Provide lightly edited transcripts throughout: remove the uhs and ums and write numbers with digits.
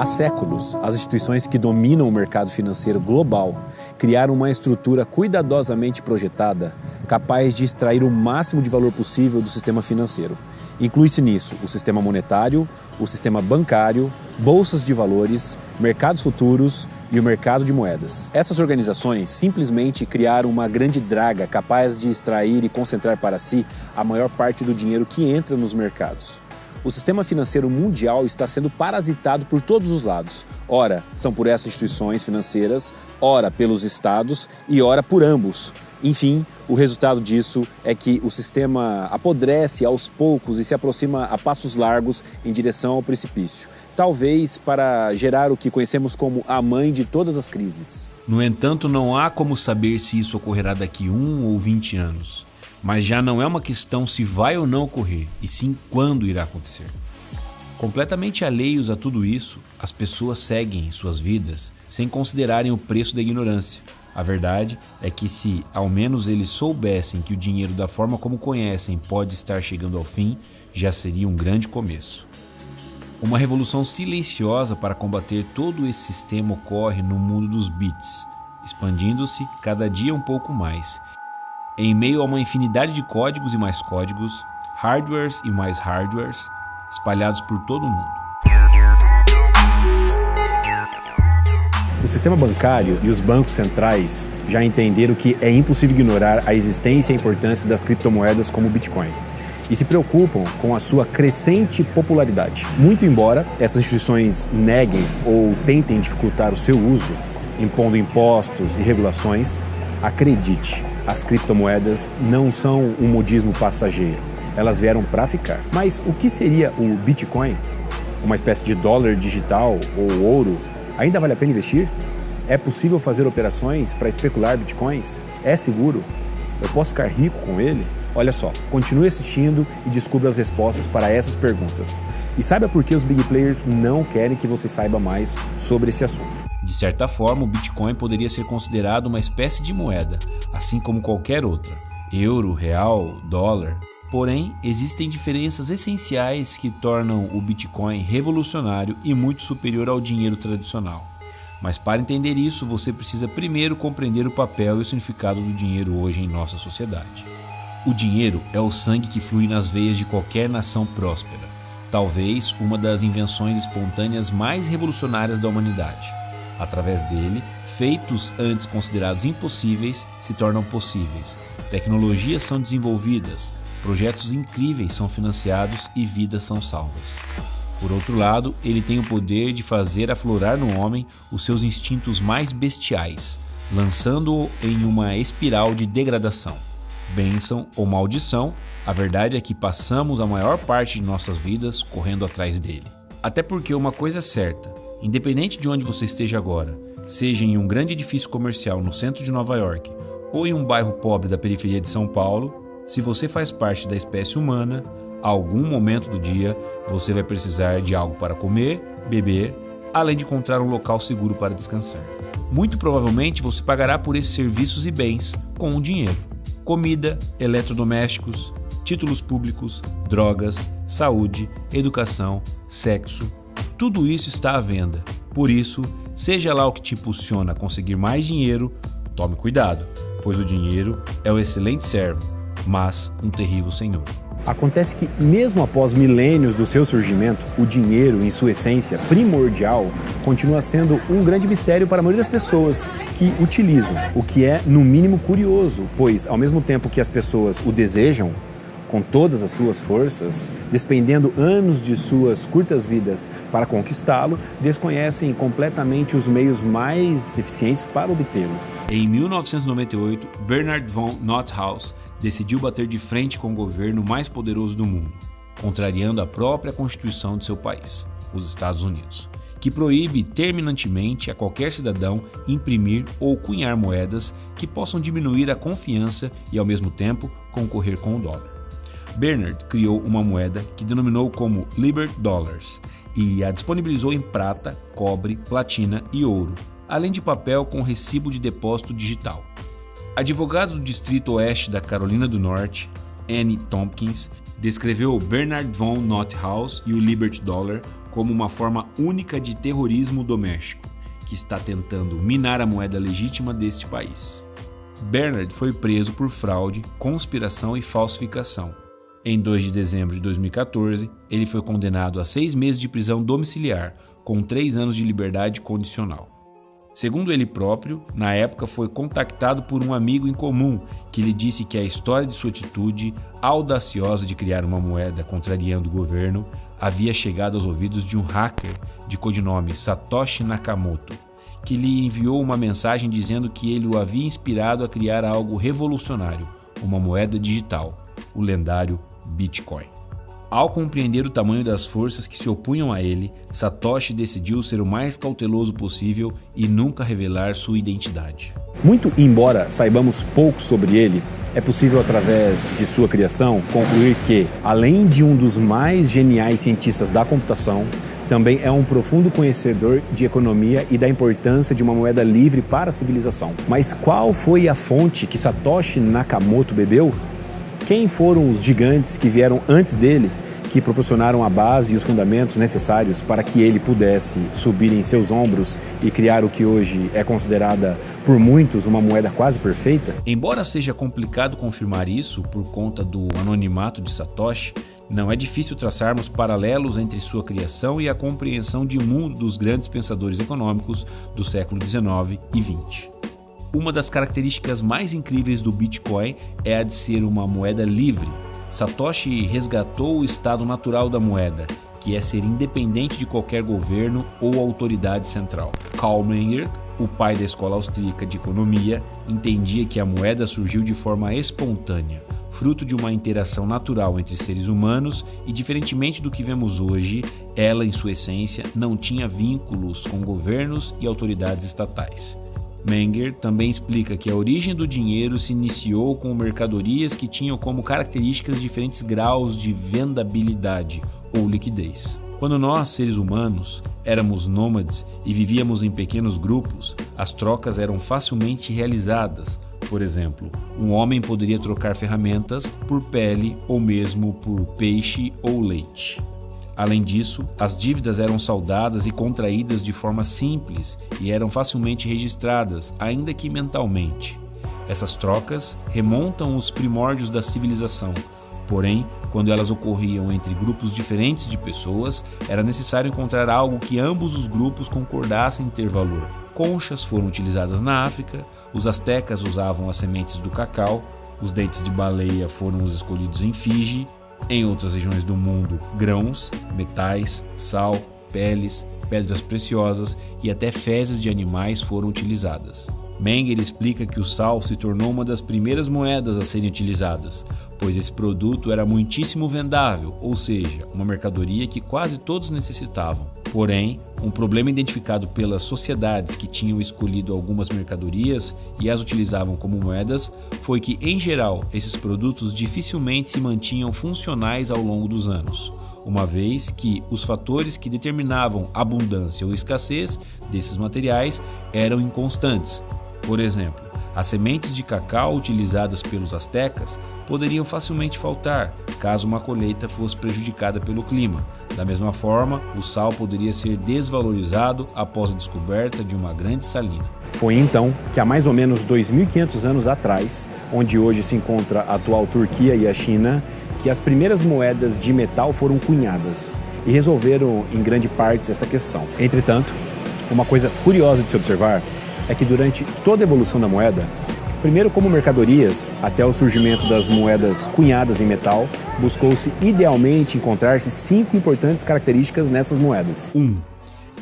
Há séculos, as instituições que dominam o mercado financeiro global criaram uma estrutura cuidadosamente projetada capaz de extrair o máximo de valor possível do sistema financeiro. Inclui-se nisso o sistema monetário, o sistema bancário, bolsas de valores, mercados futuros e o mercado de moedas. Essas organizações simplesmente criaram uma grande draga capaz de extrair e concentrar para si a maior parte do dinheiro que entra nos mercados. O sistema financeiro mundial está sendo parasitado por todos os lados. Ora, são por essas instituições financeiras, ora pelos estados e ora por ambos. Enfim, o resultado disso é que o sistema apodrece aos poucos e se aproxima a passos largos em direção ao precipício. Talvez para gerar o que conhecemos como a mãe de todas as crises. No entanto, não há como saber se isso ocorrerá daqui 1 ou 20 anos. Mas já não é uma questão se vai ou não ocorrer, e sim quando irá acontecer. Completamente alheios a tudo isso, as pessoas seguem suas vidas sem considerarem o preço da ignorância. A verdade é que se ao menos eles soubessem que o dinheiro da forma como conhecem pode estar chegando ao fim, já seria um grande começo. Uma revolução silenciosa para combater todo esse sistema ocorre no mundo dos bits, expandindo-se cada dia um pouco mais. Em meio a uma infinidade de códigos e mais códigos, hardwares e mais hardwares, espalhados por todo o mundo. O sistema bancário e os bancos centrais já entenderam que é impossível ignorar a existência e a importância das criptomoedas como o Bitcoin e se preocupam com a sua crescente popularidade. Muito embora essas instituições neguem ou tentem dificultar o seu uso, impondo impostos e regulações, acredite, as criptomoedas não são um modismo passageiro, elas vieram para ficar. Mas o que seria o Bitcoin? Uma espécie de dólar digital ou ouro? Ainda vale a pena investir? É possível fazer operações para especular bitcoins? É seguro? Eu posso ficar rico com ele? Olha só, continue assistindo e descubra as respostas para essas perguntas. E saiba por que os big players não querem que você saiba mais sobre esse assunto. De certa forma, o Bitcoin poderia ser considerado uma espécie de moeda, assim como qualquer outra, euro, real, dólar. Porém, existem diferenças essenciais que tornam o Bitcoin revolucionário e muito superior ao dinheiro tradicional. Mas para entender isso, você precisa primeiro compreender o papel e o significado do dinheiro hoje em nossa sociedade. O dinheiro é o sangue que flui nas veias de qualquer nação próspera, talvez uma das invenções espontâneas mais revolucionárias da humanidade. Através dele, feitos antes considerados impossíveis se tornam possíveis, tecnologias são desenvolvidas, projetos incríveis são financiados e vidas são salvas. Por outro lado, ele tem o poder de fazer aflorar no homem os seus instintos mais bestiais, lançando-o em uma espiral de degradação. Bênção ou maldição, a verdade é que passamos a maior parte de nossas vidas correndo atrás dele. Até porque uma coisa é certa, independente de onde você esteja agora, seja em um grande edifício comercial no centro de Nova York ou em um bairro pobre da periferia de São Paulo, se você faz parte da espécie humana, a algum momento do dia você vai precisar de algo para comer, beber, além de encontrar um local seguro para descansar. Muito provavelmente você pagará por esses serviços e bens com o dinheiro. Comida, eletrodomésticos, títulos públicos, drogas, saúde, educação, sexo, tudo isso está à venda. Por isso, seja lá o que te impulsiona a conseguir mais dinheiro, tome cuidado, pois o dinheiro é um excelente servo, mas um terrível senhor. Acontece que, mesmo após milênios do seu surgimento, o dinheiro, em sua essência primordial, continua sendo um grande mistério para a maioria das pessoas que utilizam, o que é, no mínimo, curioso, pois, ao mesmo tempo que as pessoas o desejam, com todas as suas forças, despendendo anos de suas curtas vidas para conquistá-lo, desconhecem completamente os meios mais eficientes para obtê-lo. Em 1998, Bernard von Nothaus decidiu bater de frente com o governo mais poderoso do mundo, contrariando a própria Constituição de seu país, os Estados Unidos, que proíbe terminantemente a qualquer cidadão imprimir ou cunhar moedas que possam diminuir a confiança e, ao mesmo tempo, concorrer com o dólar. Bernard criou uma moeda que denominou como Liber Dollars e a disponibilizou em prata, cobre, platina e ouro, além de papel com recibo de depósito digital. Advogado do Distrito Oeste da Carolina do Norte, Annie Tompkins descreveu o Bernard von Nothaus e o Liberty Dollar como uma forma única de terrorismo doméstico, que está tentando minar a moeda legítima deste país. Bernard foi preso por fraude, conspiração e falsificação. Em 2 de dezembro de 2014, ele foi condenado a 6 meses de prisão domiciliar, com 3 anos de liberdade condicional. Segundo ele próprio, na época foi contactado por um amigo em comum que lhe disse que a história de sua atitude audaciosa de criar uma moeda contrariando o governo havia chegado aos ouvidos de um hacker de codinome Satoshi Nakamoto, que lhe enviou uma mensagem dizendo que ele o havia inspirado a criar algo revolucionário, uma moeda digital, o lendário Bitcoin. Ao compreender o tamanho das forças que se opunham a ele, Satoshi decidiu ser o mais cauteloso possível e nunca revelar sua identidade. Muito embora saibamos pouco sobre ele, é possível, através de sua criação, concluir que, além de um dos mais geniais cientistas da computação, também é um profundo conhecedor de economia e da importância de uma moeda livre para a civilização. Mas qual foi a fonte que Satoshi Nakamoto bebeu? Quem foram os gigantes que vieram antes dele, que proporcionaram a base e os fundamentos necessários para que ele pudesse subir em seus ombros e criar o que hoje é considerada por muitos uma moeda quase perfeita? Embora seja complicado confirmar isso por conta do anonimato de Satoshi, não é difícil traçarmos paralelos entre sua criação e a compreensão de mundo dos grandes pensadores econômicos do século XIX e XX. Uma das características mais incríveis do Bitcoin é a de ser uma moeda livre. Satoshi resgatou o estado natural da moeda, que é ser independente de qualquer governo ou autoridade central. Karl Menger, o pai da escola austríaca de economia, entendia que a moeda surgiu de forma espontânea, fruto de uma interação natural entre seres humanos e, diferentemente do que vemos hoje, ela, em sua essência, não tinha vínculos com governos e autoridades estatais. Menger também explica que a origem do dinheiro se iniciou com mercadorias que tinham como características diferentes graus de vendabilidade ou liquidez. Quando nós, seres humanos, éramos nômades e vivíamos em pequenos grupos, as trocas eram facilmente realizadas. Por exemplo, um homem poderia trocar ferramentas por pele ou mesmo por peixe ou leite. Além disso, as dívidas eram saldadas e contraídas de forma simples e eram facilmente registradas, ainda que mentalmente. Essas trocas remontam os primórdios da civilização. Porém, quando elas ocorriam entre grupos diferentes de pessoas, era necessário encontrar algo que ambos os grupos concordassem em ter valor. Conchas foram utilizadas na África, os astecas usavam as sementes do cacau, os dentes de baleia foram os escolhidos em Fiji. Em outras regiões do mundo, grãos, metais, sal, peles, pedras preciosas e até fezes de animais foram utilizadas. Menger explica que o sal se tornou uma das primeiras moedas a serem utilizadas, pois esse produto era muitíssimo vendável, ou seja, uma mercadoria que quase todos necessitavam. Porém, um problema identificado pelas sociedades que tinham escolhido algumas mercadorias e as utilizavam como moedas foi que, em geral, esses produtos dificilmente se mantinham funcionais ao longo dos anos, uma vez que os fatores que determinavam abundância ou escassez desses materiais eram inconstantes. Por exemplo, as sementes de cacau utilizadas pelos astecas poderiam facilmente faltar caso uma colheita fosse prejudicada pelo clima. Da mesma forma, o sal poderia ser desvalorizado após a descoberta de uma grande salina. Foi então que há mais ou menos 2.500 anos atrás, onde hoje se encontra a atual Turquia e a China, que as primeiras moedas de metal foram cunhadas e resolveram em grande parte essa questão. Entretanto, uma coisa curiosa de se observar é que durante toda a evolução da moeda, primeiro como mercadorias, até o surgimento das moedas cunhadas em metal, buscou-se idealmente encontrar-se 5 importantes características nessas moedas. 1.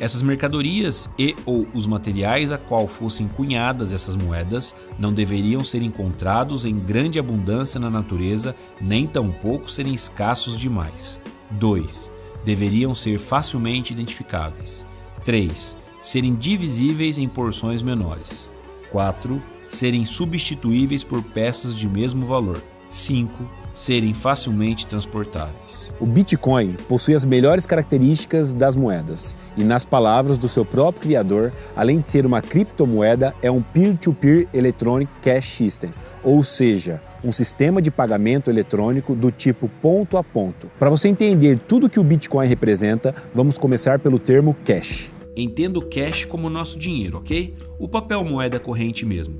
Essas mercadorias e ou os materiais a qual fossem cunhadas essas moedas não deveriam ser encontrados em grande abundância na natureza, nem tampouco serem escassos demais. 2. Deveriam ser facilmente identificáveis. 3. Serem divisíveis em porções menores. 4. Serem substituíveis por peças de mesmo valor. 5. serem facilmente transportáveis. O Bitcoin possui as melhores características das moedas e, nas palavras do seu próprio criador, além de ser uma criptomoeda, é um Peer-to-Peer Electronic Cash System, ou seja, um sistema de pagamento eletrônico do tipo ponto a ponto. Para você entender tudo que o Bitcoin representa, vamos começar pelo termo cash. Entenda o cash como nosso dinheiro, ok? O papel moeda corrente mesmo.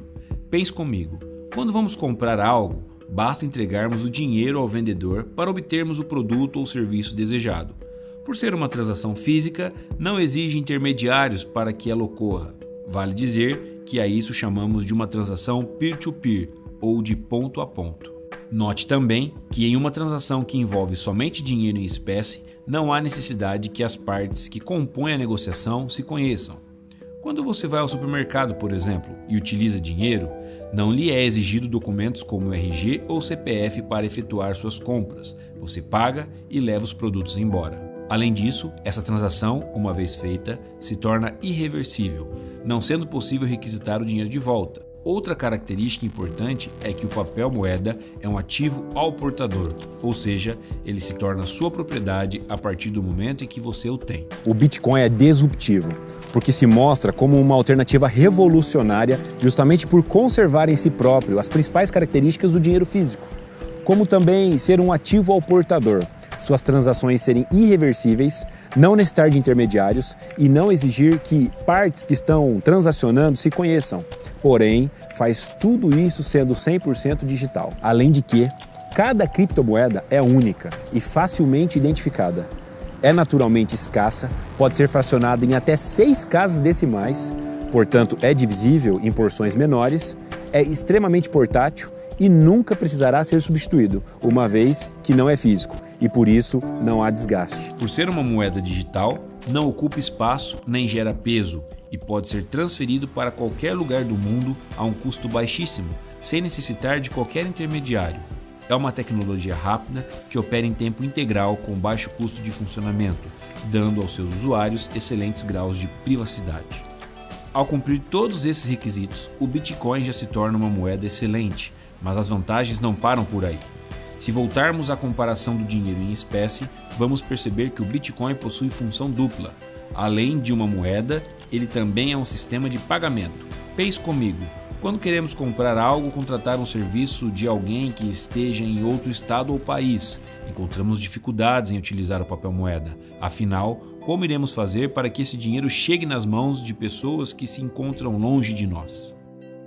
Pense comigo, quando vamos comprar algo, basta entregarmos o dinheiro ao vendedor para obtermos o produto ou serviço desejado. Por ser uma transação física, não exige intermediários para que ela ocorra. Vale dizer que a isso chamamos de uma transação peer-to-peer ou de ponto a ponto. Note também que em uma transação que envolve somente dinheiro em espécie, não há necessidade que as partes que compõem a negociação se conheçam. Quando você vai ao supermercado, por exemplo, e utiliza dinheiro, não lhe é exigido documentos como RG ou CPF para efetuar suas compras. Você paga e leva os produtos embora. Além disso, essa transação, uma vez feita, se torna irreversível, não sendo possível requisitar o dinheiro de volta. Outra característica importante é que o papel moeda é um ativo ao portador, ou seja, ele se torna sua propriedade a partir do momento em que você o tem. O Bitcoin é disruptivo, porque se mostra como uma alternativa revolucionária justamente por conservar em si próprio as principais características do dinheiro físico, como também ser um ativo ao portador, suas transações serem irreversíveis, não necessitar de intermediários e não exigir que partes que estão transacionando se conheçam. Porém, faz tudo isso sendo 100% digital. Além de que, cada criptomoeda é única e facilmente identificada. É naturalmente escassa, pode ser fracionada em até 6 casas decimais, portanto é divisível em porções menores, é extremamente portátil e nunca precisará ser substituído, uma vez que não é físico e por isso não há desgaste. Por ser uma moeda digital, não ocupa espaço nem gera peso e pode ser transferido para qualquer lugar do mundo a um custo baixíssimo, sem necessitar de qualquer intermediário. É uma tecnologia rápida que opera em tempo integral com baixo custo de funcionamento, dando aos seus usuários excelentes graus de privacidade. Ao cumprir todos esses requisitos, o Bitcoin já se torna uma moeda excelente, mas as vantagens não param por aí. Se voltarmos à comparação do dinheiro em espécie, vamos perceber que o Bitcoin possui função dupla. Além de uma moeda, ele também é um sistema de pagamento. Pense comigo, quando queremos comprar algo ou contratar um serviço de alguém que esteja em outro estado ou país, encontramos dificuldades em utilizar o papel moeda. Afinal, como iremos fazer para que esse dinheiro chegue nas mãos de pessoas que se encontram longe de nós?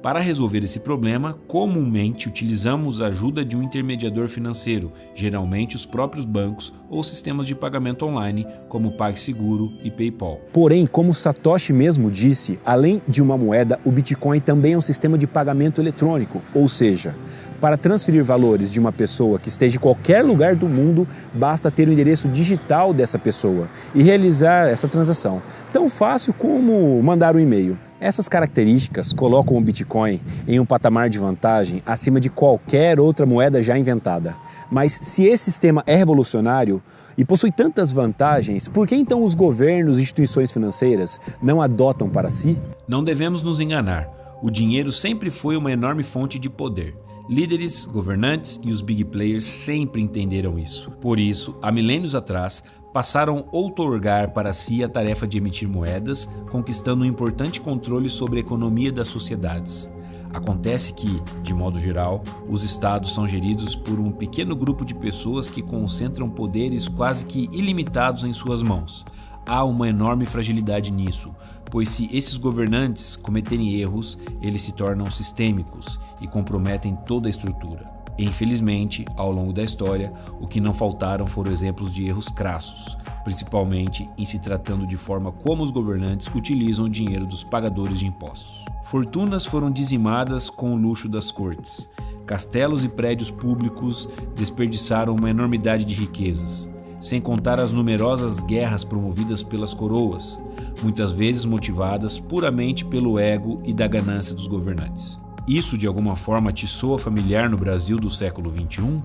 Para resolver esse problema, comumente utilizamos a ajuda de um intermediador financeiro, geralmente os próprios bancos ou sistemas de pagamento online, como PagSeguro e PayPal. Porém, como Satoshi mesmo disse, além de uma moeda, o Bitcoin também é um sistema de pagamento eletrônico, ou seja, para transferir valores de uma pessoa que esteja em qualquer lugar do mundo, basta ter o endereço digital dessa pessoa e realizar essa transação. Tão fácil como mandar um e-mail. Essas características colocam o Bitcoin em um patamar de vantagem acima de qualquer outra moeda já inventada. Mas se esse sistema é revolucionário e possui tantas vantagens, por que então os governos e instituições financeiras não adotam para si? Não devemos nos enganar. O dinheiro sempre foi uma enorme fonte de poder. Líderes, governantes e os big players sempre entenderam isso. Por isso, há milênios atrás, passaram a outorgar para si a tarefa de emitir moedas, conquistando um importante controle sobre a economia das sociedades. Acontece que, de modo geral, os estados são geridos por um pequeno grupo de pessoas que concentram poderes quase que ilimitados em suas mãos. Há uma enorme fragilidade nisso, pois se esses governantes cometerem erros, eles se tornam sistêmicos e comprometem toda a estrutura. E, infelizmente, ao longo da história, o que não faltaram foram exemplos de erros crassos, principalmente em se tratando de forma como os governantes utilizam o dinheiro dos pagadores de impostos. Fortunas foram dizimadas com o luxo das cortes. Castelos e prédios públicos desperdiçaram uma enormidade de riquezas, sem contar as numerosas guerras promovidas pelas coroas, muitas vezes motivadas puramente pelo ego e da ganância dos governantes. Isso de alguma forma te soa familiar no Brasil do século XXI?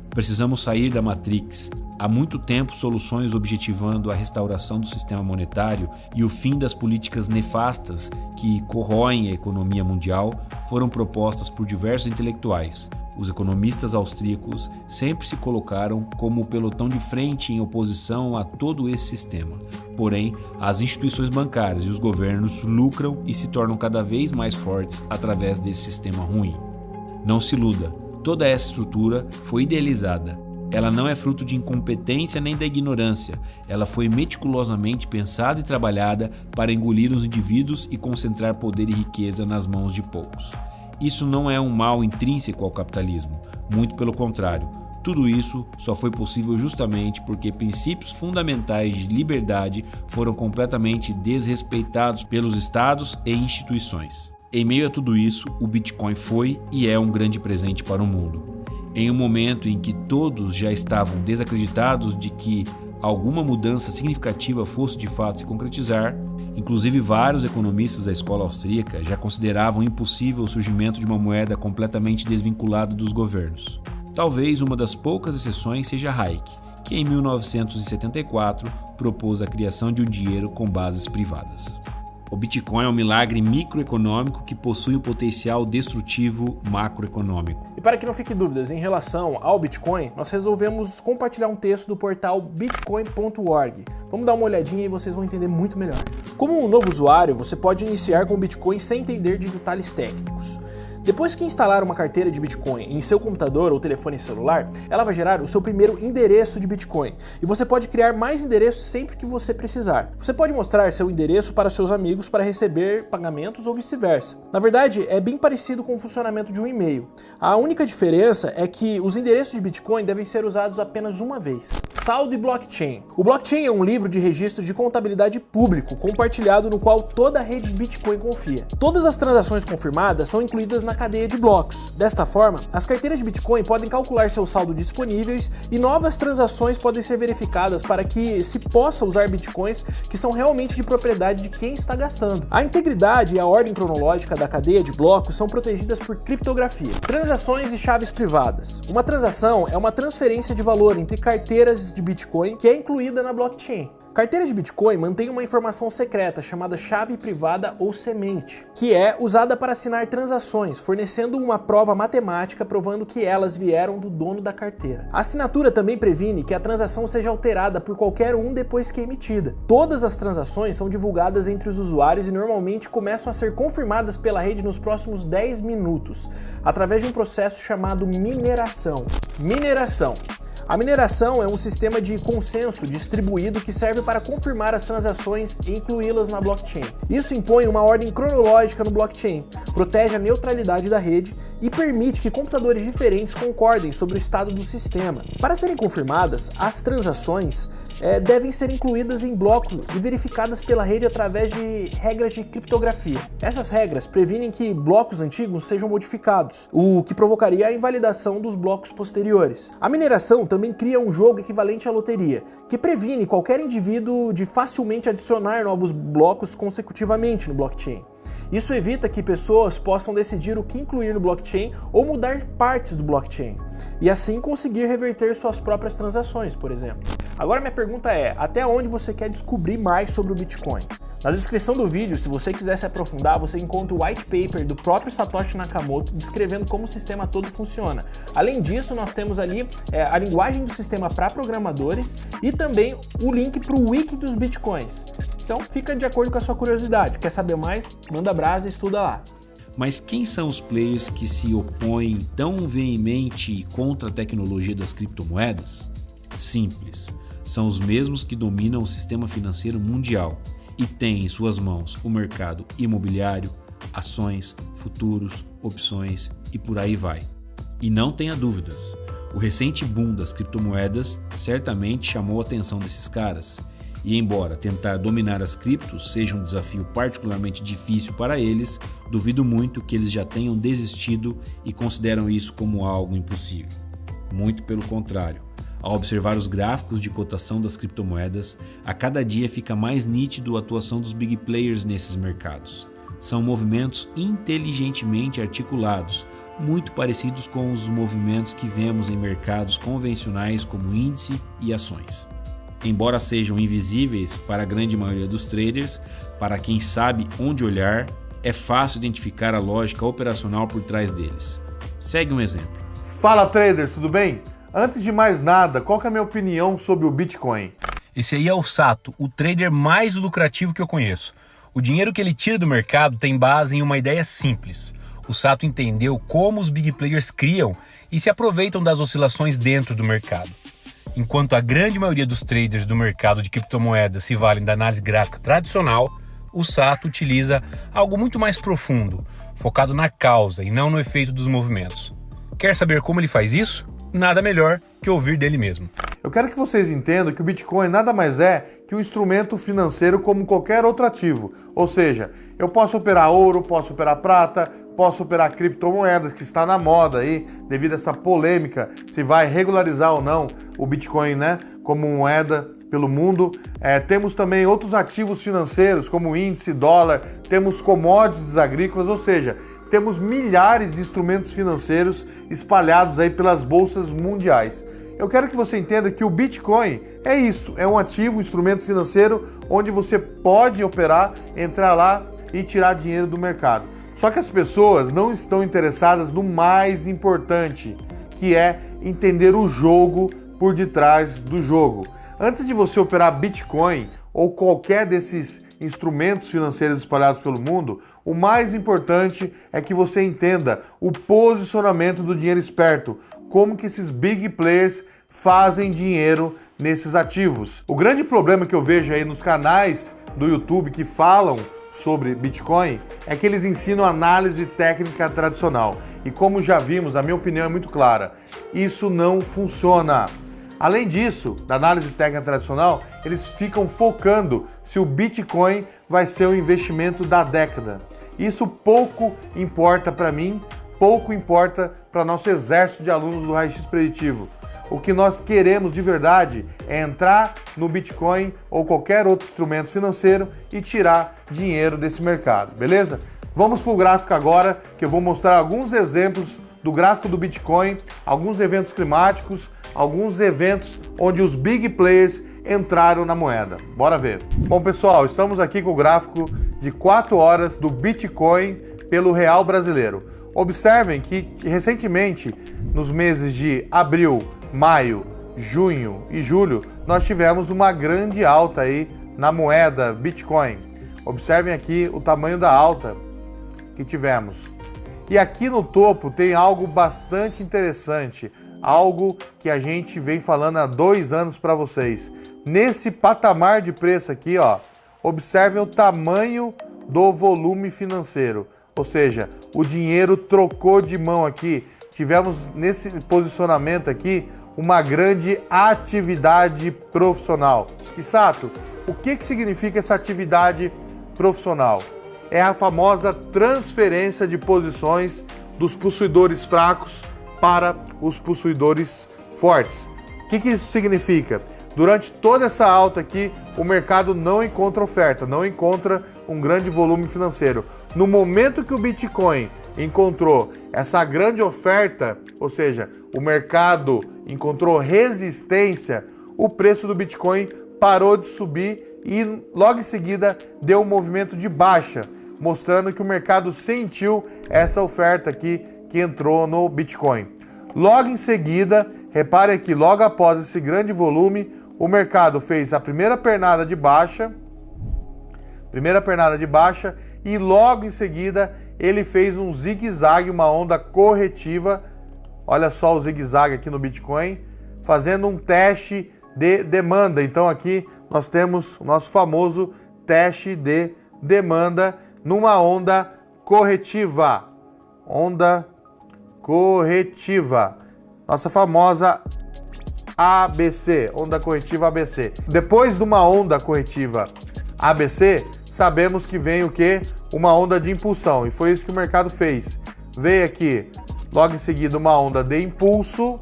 Precisamos sair da Matrix. Há muito tempo, soluções objetivando a restauração do sistema monetário e o fim das políticas nefastas que corroem a economia mundial foram propostas por diversos intelectuais. Os economistas austríacos sempre se colocaram como o pelotão de frente em oposição a todo esse sistema. Porém, as instituições bancárias e os governos lucram e se tornam cada vez mais fortes através desse sistema ruim. Não se iluda, toda essa estrutura foi idealizada. Ela não é fruto de incompetência nem da ignorância. Ela foi meticulosamente pensada e trabalhada para engolir os indivíduos e concentrar poder e riqueza nas mãos de poucos. Isso não é um mal intrínseco ao capitalismo, muito pelo contrário. Tudo isso só foi possível justamente porque princípios fundamentais de liberdade foram completamente desrespeitados pelos estados e instituições. Em meio a tudo isso, o Bitcoin foi e é um grande presente para o mundo. Em um momento em que todos já estavam desacreditados de que alguma mudança significativa fosse de fato se concretizar, inclusive vários economistas da escola austríaca já consideravam impossível o surgimento de uma moeda completamente desvinculada dos governos. Talvez uma das poucas exceções seja Hayek, que em 1974 propôs a criação de um dinheiro com bases privadas. O Bitcoin é um milagre microeconômico que possui o potencial destrutivo macroeconômico. E para que não fique dúvidas em relação ao Bitcoin, nós resolvemos compartilhar um texto do portal bitcoin.org. Vamos dar uma olhadinha e vocês vão entender muito melhor. Como um novo usuário, você pode iniciar com o Bitcoin sem entender de detalhes técnicos. Depois que instalar uma carteira de Bitcoin em seu computador ou telefone celular, ela vai gerar o seu primeiro endereço de Bitcoin. E você pode criar mais endereços sempre que você precisar. Você pode mostrar seu endereço para seus amigos para receber pagamentos ou vice-versa. Na verdade, é bem parecido com o funcionamento de um e-mail. A única diferença é que os endereços de Bitcoin devem ser usados apenas uma vez. Saldo e blockchain. O blockchain é um livro de registro de contabilidade público compartilhado no qual toda a rede de Bitcoin confia. Todas as transações confirmadas são incluídas na cadeia de blocos. Desta forma, as carteiras de Bitcoin podem calcular seu saldo disponíveis e novas transações podem ser verificadas para que se possa usar Bitcoins que são realmente de propriedade de quem está gastando. A integridade e a ordem cronológica da cadeia de blocos são protegidas por criptografia. Transações e chaves privadas. Uma transação é uma transferência de valor entre carteiras de Bitcoin que é incluída na blockchain. Carteiras de Bitcoin mantêm uma informação secreta chamada chave privada ou semente, que é usada para assinar transações, fornecendo uma prova matemática provando que elas vieram do dono da carteira. A assinatura também previne que a transação seja alterada por qualquer um depois que é emitida. Todas as transações são divulgadas entre os usuários e normalmente começam a ser confirmadas pela rede nos próximos 10 minutos, através de um processo chamado mineração. A mineração é um sistema de consenso distribuído que serve para confirmar as transações e incluí-las na blockchain. Isso impõe uma ordem cronológica no blockchain, protege a neutralidade da rede e permite que computadores diferentes concordem sobre o estado do sistema. Para serem confirmadas, as transações devem ser incluídas em blocos e verificadas pela rede através de regras de criptografia. Essas regras previnem que blocos antigos sejam modificados, o que provocaria a invalidação dos blocos posteriores. A mineração também cria um jogo equivalente à loteria, que previne qualquer indivíduo de facilmente adicionar novos blocos consecutivamente no blockchain. Isso evita que pessoas possam decidir o que incluir no blockchain ou mudar partes do blockchain, e assim conseguir reverter suas próprias transações, por exemplo. Agora minha pergunta é, até onde você quer descobrir mais sobre o Bitcoin? Na descrição do vídeo, se você quiser se aprofundar, você encontra o white paper do próprio Satoshi Nakamoto descrevendo como o sistema todo funciona. Além disso, nós temos ali a linguagem do sistema para programadores e também o link para o wiki dos Bitcoins. Então fica de acordo com a sua curiosidade. Quer saber mais? Manda brasa e estuda lá. Mas quem são os players que se opõem tão veemente contra a tecnologia das criptomoedas? Simples, são os mesmos que dominam o sistema financeiro mundial e têm em suas mãos o mercado imobiliário, ações, futuros, opções e por aí vai. E não tenha dúvidas, o recente boom das criptomoedas certamente chamou a atenção desses caras. E embora tentar dominar as criptos seja um desafio particularmente difícil para eles, duvido muito que eles já tenham desistido e consideram isso como algo impossível. Muito pelo contrário. Ao observar os gráficos de cotação das criptomoedas, a cada dia fica mais nítido a atuação dos big players nesses mercados. São movimentos inteligentemente articulados, muito parecidos com os movimentos que vemos em mercados convencionais como índice e ações. Embora sejam invisíveis para a grande maioria dos traders, para quem sabe onde olhar, é fácil identificar a lógica operacional por trás deles. Segue um exemplo. Fala traders, tudo bem? Antes de mais nada, qual que é a minha opinião sobre o Bitcoin? Esse aí é o Sato, o trader mais lucrativo que eu conheço. O dinheiro que ele tira do mercado tem base em uma ideia simples. O Sato entendeu como os big players criam e se aproveitam das oscilações dentro do mercado. Enquanto a grande maioria dos traders do mercado de criptomoedas se valem da análise gráfica tradicional, o Sato utiliza algo muito mais profundo, focado na causa e não no efeito dos movimentos. Quer saber como ele faz isso? Nada melhor que ouvir dele mesmo. Eu quero que vocês entendam que o Bitcoin nada mais é que um instrumento financeiro como qualquer outro ativo. Ou seja, eu posso operar ouro, posso operar prata, posso operar criptomoedas, que está na moda aí, devido a essa polêmica, se vai regularizar ou não o Bitcoin, né, como moeda pelo mundo. Temos também outros ativos financeiros, como índice, dólar, temos commodities agrícolas, ou seja, temos milhares de instrumentos financeiros espalhados aí pelas bolsas mundiais. Eu quero que você entenda que o Bitcoin é isso, é um ativo, um instrumento financeiro onde você pode operar, entrar lá e tirar dinheiro do mercado. Só que as pessoas não estão interessadas no mais importante, que é entender o jogo por detrás do jogo. Antes de você operar Bitcoin ou qualquer desses instrumentos financeiros espalhados pelo mundo, o mais importante é que você entenda o posicionamento do dinheiro esperto, como que esses big players fazem dinheiro nesses ativos. O grande problema que eu vejo aí nos canais do YouTube que falam sobre Bitcoin é que eles ensinam análise técnica tradicional. E como já vimos, a minha opinião é muito clara, isso não funciona. Além disso, da análise técnica tradicional, eles ficam focando se o Bitcoin vai ser o investimento da década. Isso pouco importa para mim, pouco importa para nosso exército de alunos do Raio-X Preditivo. O que nós queremos de verdade é entrar no Bitcoin ou qualquer outro instrumento financeiro e tirar dinheiro desse mercado, beleza? Vamos para o gráfico agora, que eu vou mostrar alguns exemplos do gráfico do Bitcoin, alguns eventos climáticos, alguns eventos onde os big players entraram na moeda. Bora ver. Bom, pessoal, estamos aqui com o gráfico de 4 horas do Bitcoin pelo real brasileiro. Observem que recentemente, nos meses de abril, maio, junho e julho, nós tivemos uma grande alta aí na moeda Bitcoin. Observem aqui o tamanho da alta que tivemos. E aqui no topo tem algo bastante interessante, algo que a gente vem falando há 2 anos para vocês. Nesse patamar de preço aqui, ó, observem o tamanho do volume financeiro, ou seja, o dinheiro trocou de mão aqui. Tivemos nesse posicionamento aqui uma grande atividade profissional. E Sato, o que significa essa atividade profissional? É a famosa transferência de posições dos possuidores fracos para os possuidores fortes. O que isso significa? Durante toda essa alta aqui, o mercado não encontra oferta, não encontra um grande volume financeiro. No momento que o Bitcoin encontrou essa grande oferta, ou seja, o mercado encontrou resistência, o preço do Bitcoin parou de subir e logo em seguida deu um movimento de baixa, mostrando que o mercado sentiu essa oferta aqui que entrou no Bitcoin. Logo em seguida, repare aqui, logo após esse grande volume, o mercado fez a primeira pernada de baixa e logo em seguida ele fez um zigue-zague, uma onda corretiva. Olha só o zigue-zague aqui no Bitcoin, fazendo um teste de demanda. Então aqui nós temos o nosso famoso teste de demanda numa onda corretiva. Onda corretiva. Nossa famosa ABC, onda corretiva ABC. Depois de uma onda corretiva ABC, sabemos que vem o quê? Uma onda de impulsão. E foi isso que o mercado fez. Veio aqui, logo em seguida, uma onda de impulso,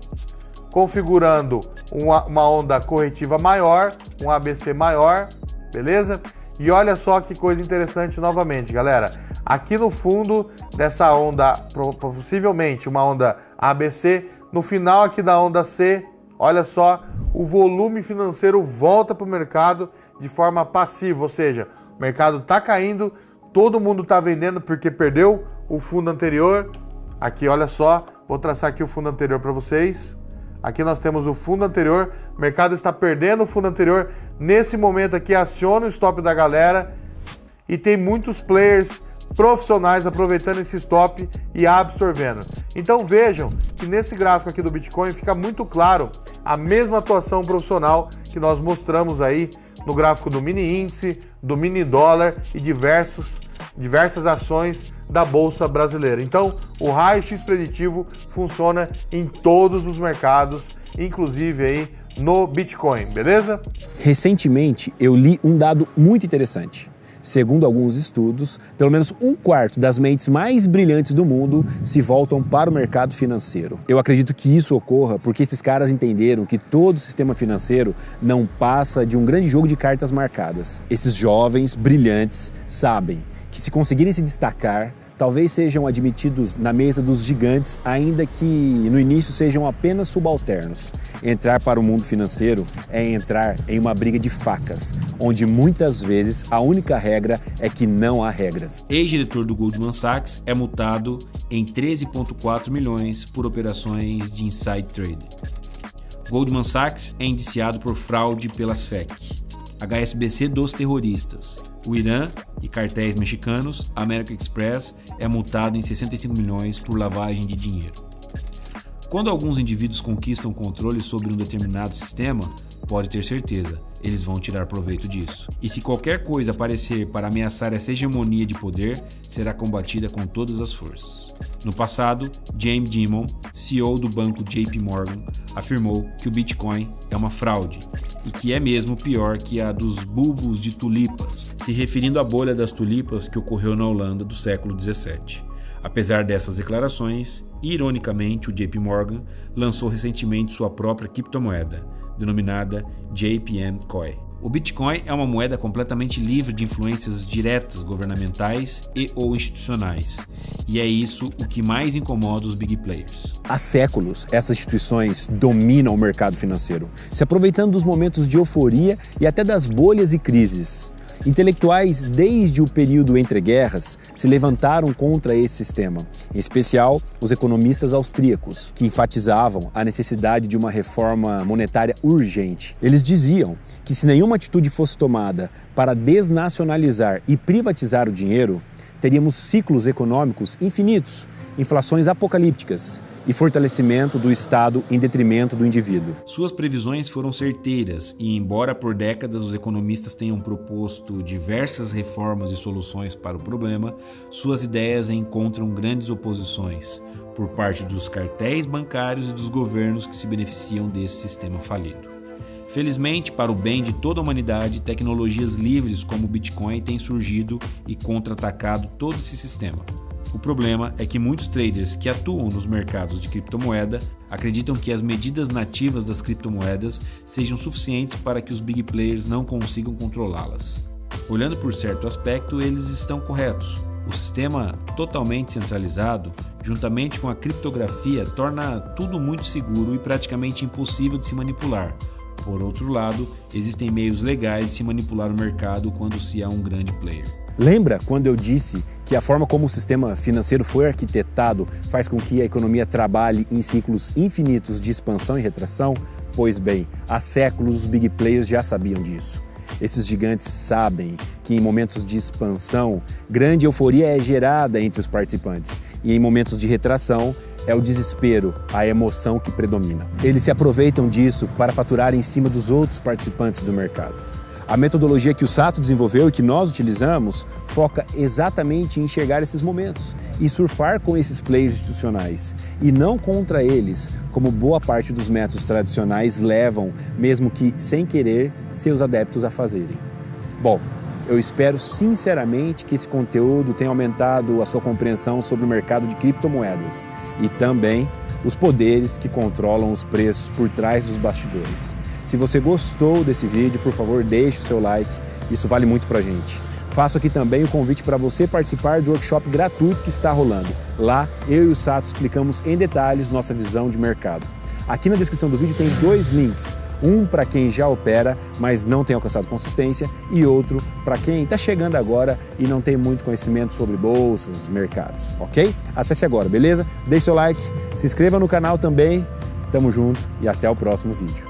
configurando uma onda corretiva maior, um ABC maior, beleza? E olha só que coisa interessante novamente, galera. Aqui no fundo dessa onda, possivelmente uma onda ABC, no final aqui da onda C, olha só, o volume financeiro volta para o mercado de forma passiva, ou seja, o mercado está caindo, todo mundo está vendendo porque perdeu o fundo anterior. Aqui, olha só, Vou traçar aqui o fundo anterior para vocês. Aqui nós temos o fundo anterior, o mercado está perdendo o fundo anterior. Nesse momento aqui, aciona o stop da galera e tem muitos players profissionais aproveitando esse stop e absorvendo. Então vejam que nesse gráfico aqui do Bitcoin fica muito claro a mesma atuação profissional que nós mostramos aí no gráfico do mini índice, do mini dólar e diversas ações da Bolsa Brasileira. Então, o raio-x preditivo funciona em todos os mercados, inclusive aí no Bitcoin, beleza? Recentemente, eu li um dado muito interessante. Segundo alguns estudos, pelo menos 1/4 das mentes mais brilhantes do mundo se voltam para o mercado financeiro. Eu acredito que isso ocorra porque esses caras entenderam que todo o sistema financeiro não passa de um grande jogo de cartas marcadas. Esses jovens brilhantes sabem que se conseguirem se destacar, talvez sejam admitidos na mesa dos gigantes, ainda que no início sejam apenas subalternos. Entrar para o mundo financeiro é entrar em uma briga de facas, onde muitas vezes a única regra é que não há regras. Ex-diretor do Goldman Sachs é multado em 13,4 milhões por operações de inside trading. Goldman Sachs é indiciado por fraude pela SEC. HSBC dos terroristas. O Irã e cartéis mexicanos, American Express é multado em 65 milhões por lavagem de dinheiro. Quando alguns indivíduos conquistam controle sobre um determinado sistema, pode ter certeza, eles vão tirar proveito disso. E se qualquer coisa aparecer para ameaçar essa hegemonia de poder, será combatida com todas as forças. No passado, Jamie Dimon, CEO do banco JP Morgan, afirmou que o Bitcoin é uma fraude e que é mesmo pior que a dos bulbos de tulipas, se referindo à bolha das tulipas que ocorreu na Holanda do século XVII. Apesar dessas declarações, ironicamente, o JP Morgan lançou recentemente sua própria criptomoeda, denominada JPM Coin. O Bitcoin é uma moeda completamente livre de influências diretas governamentais e ou institucionais, e é isso o que mais incomoda os big players. Há séculos, essas instituições dominam o mercado financeiro, se aproveitando dos momentos de euforia e até das bolhas e crises. Intelectuais, desde o período entre guerras, se levantaram contra esse sistema, em especial os economistas austríacos, que enfatizavam a necessidade de uma reforma monetária urgente. Eles diziam que se nenhuma atitude fosse tomada para desnacionalizar e privatizar o dinheiro, teríamos ciclos econômicos infinitos, inflações apocalípticas e fortalecimento do Estado em detrimento do indivíduo. Suas previsões foram certeiras e, embora por décadas os economistas tenham proposto diversas reformas e soluções para o problema, suas ideias encontram grandes oposições por parte dos cartéis bancários e dos governos que se beneficiam desse sistema falido. Felizmente, para o bem de toda a humanidade, tecnologias livres como o Bitcoin têm surgido e contra-atacado todo esse sistema. O problema é que muitos traders que atuam nos mercados de criptomoeda acreditam que as medidas nativas das criptomoedas sejam suficientes para que os big players não consigam controlá-las. Olhando por certo aspecto, eles estão corretos. O sistema totalmente centralizado, juntamente com a criptografia, torna tudo muito seguro e praticamente impossível de se manipular. Por outro lado, existem meios legais de se manipular o mercado quando se é um grande player. Lembra quando eu disse que a forma como o sistema financeiro foi arquitetado faz com que a economia trabalhe em ciclos infinitos de expansão e retração? Pois bem, há séculos os big players já sabiam disso. Esses gigantes sabem que em momentos de expansão, grande euforia é gerada entre os participantes e em momentos de retração, é o desespero, a emoção que predomina. Eles se aproveitam disso para faturar em cima dos outros participantes do mercado. A metodologia que o Sato desenvolveu e que nós utilizamos foca exatamente em enxergar esses momentos e surfar com esses players institucionais e não contra eles, como boa parte dos métodos tradicionais levam, mesmo que sem querer, seus adeptos a fazerem. Bom, eu espero sinceramente que esse conteúdo tenha aumentado a sua compreensão sobre o mercado de criptomoedas e também os poderes que controlam os preços por trás dos bastidores. Se você gostou desse vídeo, por favor, deixe o seu like, isso vale muito pra gente. Faço aqui também o convite para você participar do workshop gratuito que está rolando. Lá, eu e o Sato explicamos em detalhes nossa visão de mercado. Aqui na descrição do vídeo tem 2 links. Um para quem já opera, mas não tem alcançado consistência, e outro para quem está chegando agora e não tem muito conhecimento sobre bolsas, mercados, ok? Acesse agora, beleza? Deixe seu like, se inscreva no canal também, tamo junto e até o próximo vídeo.